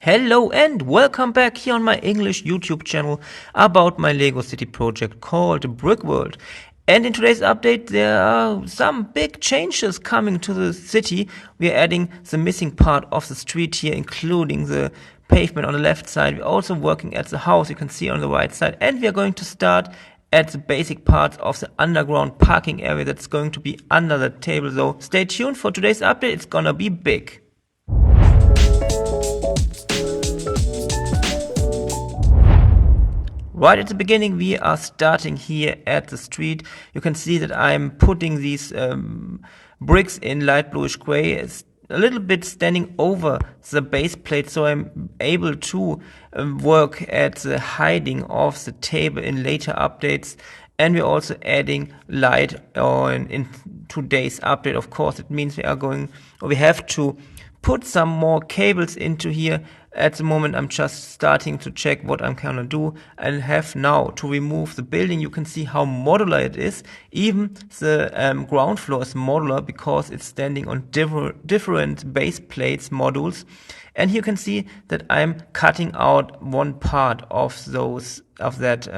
Hello and welcome back here on my English YouTube channel about my Lego City project called Brick World. And in today's update there are some big changes coming to the city. We are adding the missing part of the street here, including the pavement on the left side. We're also working at the house you can see on the right side, and we are going to start at the basic parts of the underground parking area that's going to be under the table. So stay tuned for today's update, it's gonna be big. Right at the beginning, we are starting here at the street. You can see that I'm putting these bricks in light bluish gray. It's a little bit standing over the base plate, so I'm able to work at the hiding of the table in later updates. And we're also adding light in today's update. Of course, it means we have to put some more cables into here. At the moment, I'm just starting to check what I'm gonna do and have now to remove the building. You can see how modular it is. Even the ground floor is modular because it's standing on different base plates modules. And you can see that I'm cutting out one part of that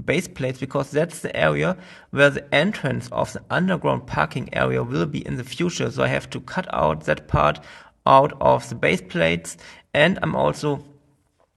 base plates because that's the area where the entrance of the underground parking area will be in the future. So I have to cut out that part out of the base plates, and I'm also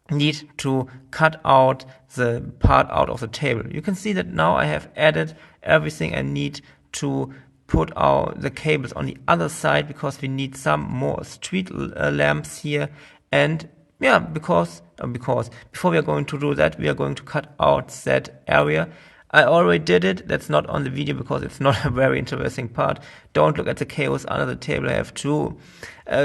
need to cut out the part out of the table. You can see that now I have added everything I need to put out the cables on the other side because we need some more street lamps here. And yeah, because before we are going to do that, we are going to cut out that area. I already did it. That's not on the video because it's not a very interesting part. Don't look at the chaos under the table. I have to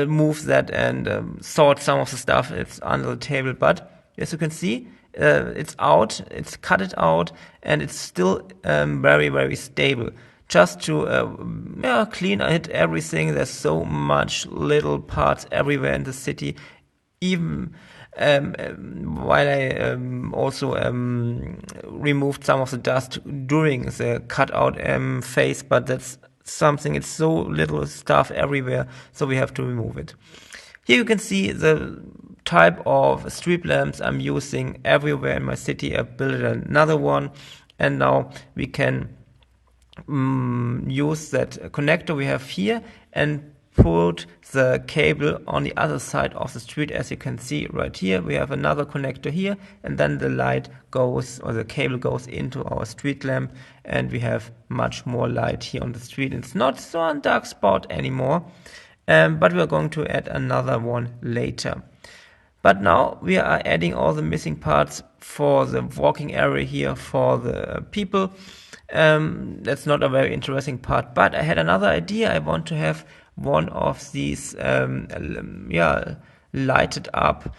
move that and sort some of the stuff. It's under the table, but as you can see, it's out. It's cut it out, and it's still very, very stable. Just to clean it everything. There's so much little parts everywhere in the city. Even while I also removed some of the dust during the cutout phase, but that's something, it's so little stuff everywhere, so we have to remove it. Here you can see the type of street lamps I'm using everywhere in my city. I built another one, and now we can use that connector we have here and put the cable on the other side of the street. As you can see right here, we have another connector here, and then the light goes, or the cable goes into our street lamp, and we have much more light here on the street. It's not so a dark spot anymore, but we're going to add another one later. But now we are adding all the missing parts for the walking area here for the people. That's not a very interesting part, but I had another idea. I want to have one of these lighted up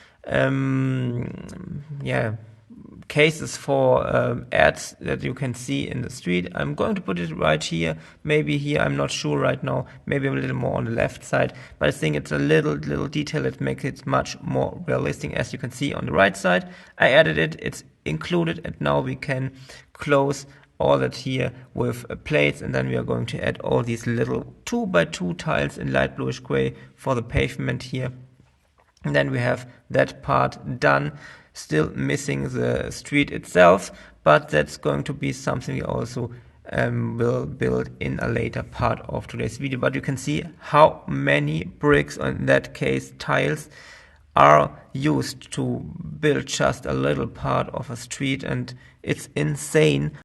cases for ads that you can see in the street. I'm going to put it right here, maybe here, I'm not sure right now, maybe a little more on the left side, but I think it's a little detail that makes it much more realistic. As you can see on the right side, I added it, it's included, and now we can close all that here with plates, and then we are going to add all these little 2x2 tiles in light bluish gray for the pavement here. And then we have that part done, still missing the street itself, but that's going to be something we also will build in a later part of today's video. But you can see how many bricks, or in that case tiles, are used to build just a little part of a street, and it's insane.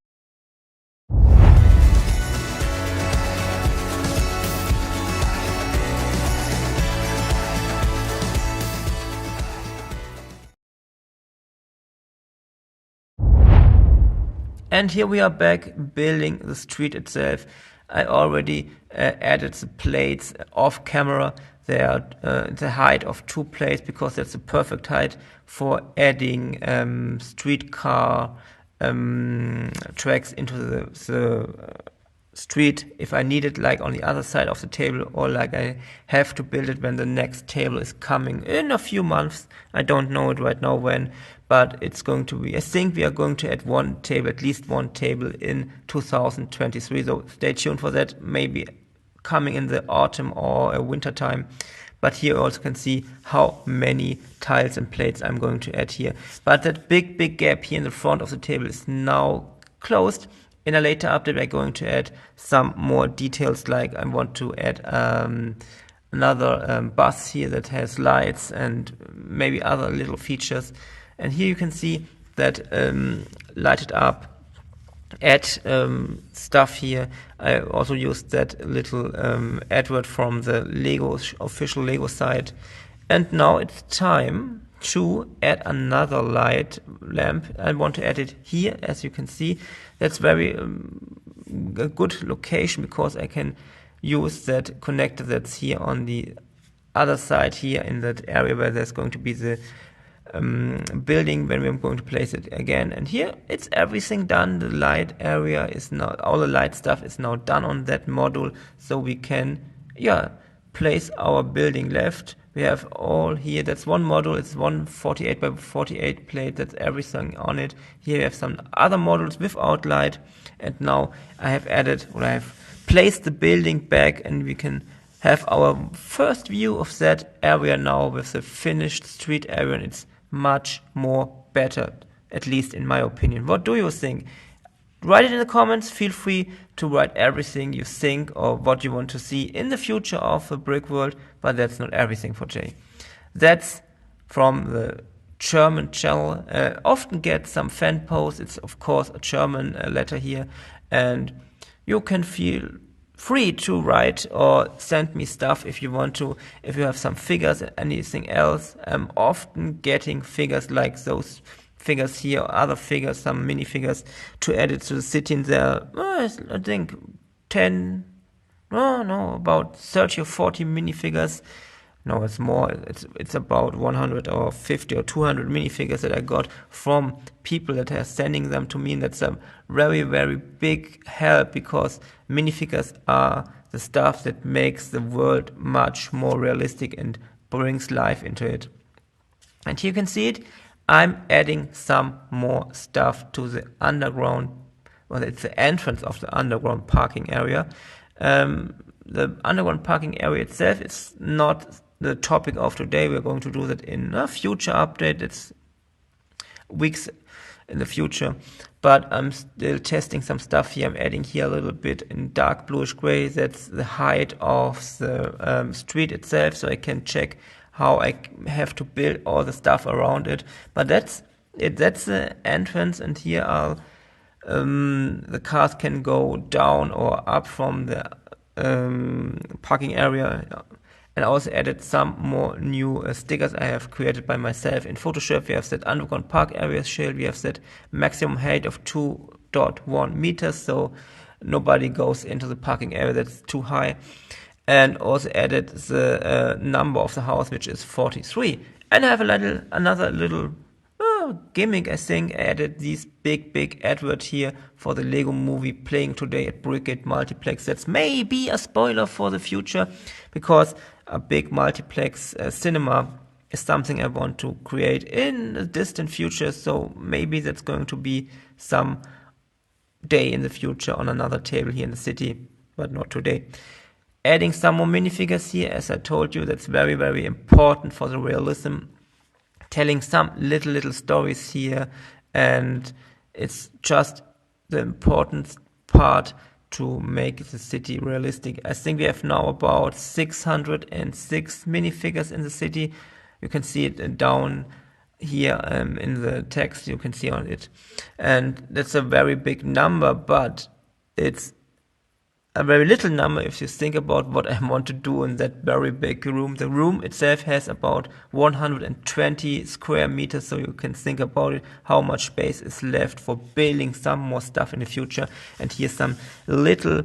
And here we are back building the street itself. I already added the plates off camera. They are the height of 2 plates because that's the perfect height for adding streetcar tracks into the street if I need it, like on the other side of the table, or like I have to build it when the next table is coming in a few months. I don't know it right now when, but it's going to be, I think we are going to add one table, at least one table in 2023, so stay tuned for that, maybe coming in the autumn or winter time. But here you also can see how many tiles and plates I'm going to add here. But that big gap here in the front of the table is now closed. In a later update, I'm going to add some more details, like I want to add another bus here that has lights and maybe other little features. And here you can see that lighted up add stuff here. I also used that little advert from the official Lego site. And now it's time to add another light lamp. I want to add it here, as you can see. That's very a good location, because I can use that connector that's here on the other side here in that area where there's going to be the building when we're going to place it again. And here it's everything done. The light area is now, all the light stuff is now done on that module, so we can place our building left. We have all here, that's one module, it's 148 by 48 plate, that's everything on it. Here we have some other modules without light, and now I have added, or I have placed the building back, and we can have our first view of that area now with the finished street area, and it's much more better, at least in my opinion. What do you think? Write it in the comments. Feel free to write everything you think or what you want to see in the future of the brick world, but that's not everything for Jay. That's from the German channel. Often get some fan posts. It's of course a German letter here, and you can feel free to write or send me stuff if you want to. If you have some figures and anything else, I'm often getting figures like those figures here, or other figures, some minifigures, to add it to the city. And there are, I think, about 30 or 40 minifigures. No, it's more. It's about 150 or 200 minifigures that I got from people that are sending them to me, and that's a very, very big help, because minifigures are the stuff that makes the world much more realistic and brings life into it. And here you can see it. I'm adding some more stuff to the underground, well, it's the entrance of the underground parking area. The underground parking area itself is not the topic of today. We're going to do that in a future update. It's weeks in the future, but I'm still testing some stuff here. I'm adding here a little bit in dark bluish gray. That's the height of the street itself, so I can check how I have to build all the stuff around it. But that's it. That's the entrance, and here I'll the cars can go down or up from the parking area. And I also added some more new stickers I have created by myself in Photoshop. We have that underground park area shield. We have that maximum height of 2.1 meters, so nobody goes into the parking area that's too high. And also added the number of the house, which is 43. And I have another little gimmick, I think. I added these big advert here for the Lego movie playing today at Brickgate Multiplex. That's maybe a spoiler for the future, because a big multiplex cinema is something I want to create in the distant future. So maybe that's going to be some day in the future on another table here in the city, but not today. Adding some more minifigures here, as I told you, that's very, very important for the realism. Telling some little stories here, and it's just the important part to make the city realistic. I think we have now about 606 minifigures in the city. You can see it down here in the text, you can see on it. And that's a very big number, but it's a very little number if you think about what I want to do in that very big room. The room itself has about 120 square meters, so you can think about it, how much space is left for building some more stuff in the future. And here's some little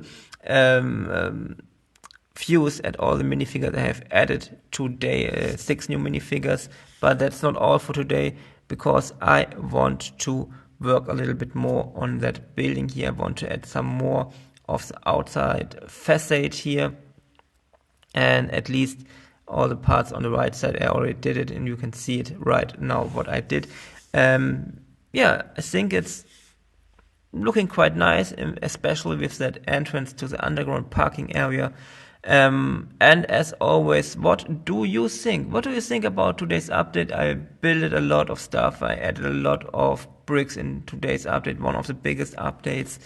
views at all the minifigures I have added today, 6 new minifigures. But that's not all for today, because I want to work a little bit more on that building here. I want to add some more of the outside facade here, and at least all the parts on the right side I already did it, and you can see it right now what I did. I think it's looking quite nice, especially with that entrance to the underground parking area. And as always, what do you think? What do you think about today's update? I built a lot of stuff. I added a lot of bricks in today's update, one of the biggest updates.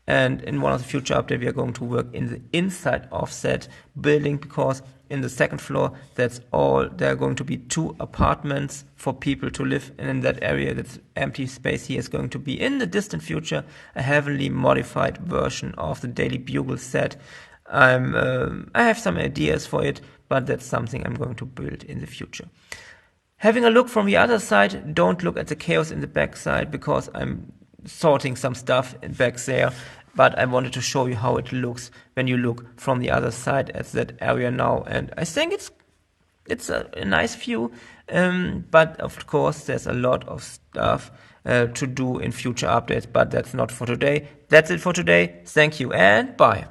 And in one of the future updates, we are going to work in the inside of that building, because in the second floor, that's all. There are going to be 2 apartments for people to live in that area. That's empty space here is going to be, in the distant future, a heavily modified version of the Daily Bugle set. I have some ideas for it, but that's something I'm going to build in the future. Having a look from the other side, don't look at the chaos in the back side, because I'm sorting some stuff back there, but I wanted to show you how it looks when you look from the other side at that area now, and I think it's a nice view, but of course there's a lot of stuff to do in future updates, but that's not for today. That's it for today. Thank you and bye.